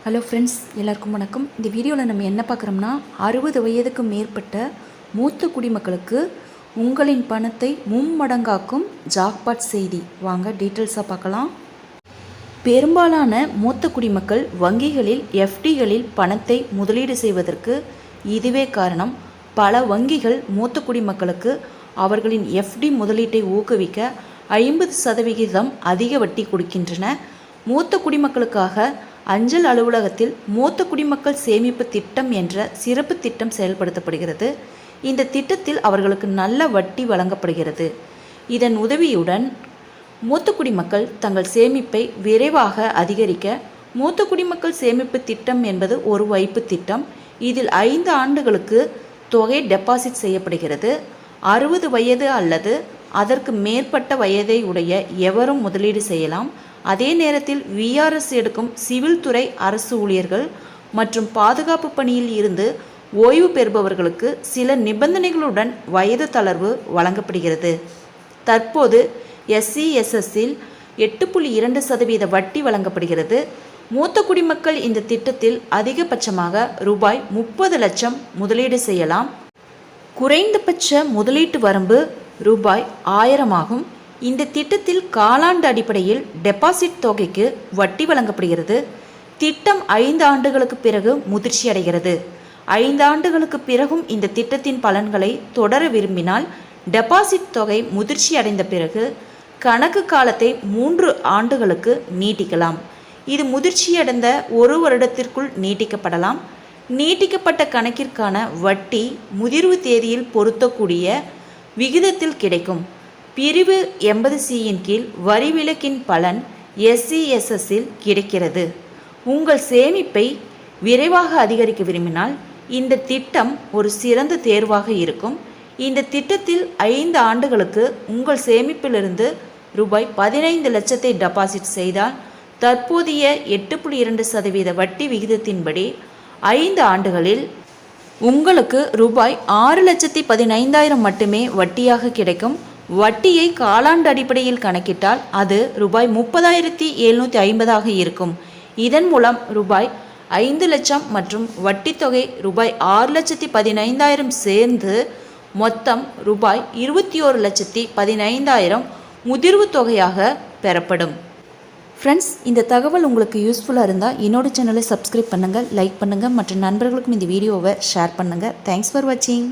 Hello friends, எல்லாருக்கும் வணக்கம். இந்த வீடியோவில் நம்ம என்ன பார்க்குறோம்னா 60 வயதுக்கு மேற்பட்ட மூத்த குடிமக்களுக்கு உங்களின் பணத்தை மும்மடங்காக்கும் ஜாக்பாட் செய்தி. வாங்க டீட்டெயில்ஸாக பார்க்கலாம். பெரும்பாலான மூத்த குடிமக்கள் வங்கிகளில் எஃப்டிகளில் பணத்தை முதலீடு செய்வதற்கு இதுவே காரணம். பல வங்கிகள் மூத்த குடிமக்களுக்கு அவர்களின் எஃப்டி முதலீட்டை ஊக்குவிக்க 50% அதிக வட்டி கொடுக்கின்றன. மூத்த குடிமக்களுக்காக அஞ்சல் அலுவலகத்தில் மூத்த குடிமக்கள் சேமிப்பு திட்டம் என்ற சிறப்பு திட்டம் செயல்படுத்தப்படுகிறது. இந்த திட்டத்தில் அவர்களுக்கு நல்ல வட்டி வழங்கப்படுகிறது. இதன் உதவியுடன் மூத்த குடிமக்கள் தங்கள் சேமிப்பை விரைவாக அதிகரிக்க மூத்த குடிமக்கள் சேமிப்பு திட்டம் என்பது ஒரு வைப்பு திட்டம். இதில் 5 ஆண்டுகளுக்கு தொகை டெபாசிட் செய்யப்படுகிறது. 60 வயது அல்லது அதற்கு மேற்பட்ட வயதை உடைய எவரும் முதலீடு செய்யலாம். அதே நேரத்தில் விஆர்எஸ் எடுக்கும் சிவில் துறை அரசு ஊழியர்கள் மற்றும் பாதுகாப்பு பணியில் இருந்து ஓய்வு பெறுபவர்களுக்கு சில நிபந்தனைகளுடன் வயது தளர்வு வழங்கப்படுகிறது. தற்போது SCSSல் 8.2% வட்டி வழங்கப்படுகிறது. மூத்த குடிமக்கள் இந்த திட்டத்தில் அதிகபட்சமாக ரூபாய் 30 லட்சம் முதலீடு செய்யலாம். குறைந்தபட்ச முதலீட்டு வரம்பு ரூபாய் 1000 ஆகும். இந்த திட்டத்தில் காலாண்டு அடிப்படையில் டெபாசிட் தொகைக்கு வட்டி வழங்கப்படுகிறது. திட்டம் 5 ஆண்டுகளுக்கு பிறகு முதிர்ச்சி அடைகிறது. 5 ஆண்டுகளுக்கு பிறகும் இந்த திட்டத்தின் பலன்களை தொடர விரும்பினால் டெபாசிட் தொகை முதிர்ச்சி அடைந்த பிறகு கணக்கு காலத்தை 3 ஆண்டுகளுக்கு நீட்டிக்கலாம். இது முதிர்ச்சியடைந்த 1 வருடத்திற்குள் நீட்டிக்கப்படலாம். நீட்டிக்கப்பட்ட கணக்கிற்கான வட்டி முதிர்வு தேதியில் பொருத்தக்கூடிய விகிதத்தில் கிடைக்கும். பிரிவு 80Cயின் கீழ் வரி விலக்கின் பலன் SCSSல் கிடைக்கிறது. உங்கள் சேமிப்பை விரைவாக அதிகரிக்க விரும்பினால் இந்த திட்டம் ஒரு சிறந்த தேர்வாக இருக்கும். இந்த திட்டத்தில் 5 ஆண்டுகளுக்கு உங்கள் சேமிப்பிலிருந்து ரூபாய் 15 லட்சத்தை டெபாசிட் செய்தால் தற்போதைய 8.2% வட்டி விகிதத்தின்படி 5 ஆண்டுகளில் உங்களுக்கு ரூபாய் 6,15,000 மட்டுமே வட்டியாக கிடைக்கும். வட்டியை காலாண்டு அடிப்படையில் கணக்கிட்டால் அது ரூபாய் 30,750 இருக்கும். இதன் மூலம் ரூபாய் 5 லட்சம் மற்றும் வட்டி தொகை ரூபாய் 6,15,000 சேர்ந்து மொத்தம் ரூபாய் 21,15,000 முதிர்வு தொகையாக பெறப்படும். ஃப்ரெண்ட்ஸ், இந்த தகவல் உங்களுக்கு யூஸ்ஃபுல்லாக இருந்தால் என்னோட சேனலை சப்ஸ்கிரைப் பண்ணுங்கள், லைக் பண்ணுங்கள், மற்ற நண்பர்களுக்கும் இந்த வீடியோவை ஷேர் பண்ணுங்கள். தேங்க்ஸ் ஃபார் வாட்சிங்.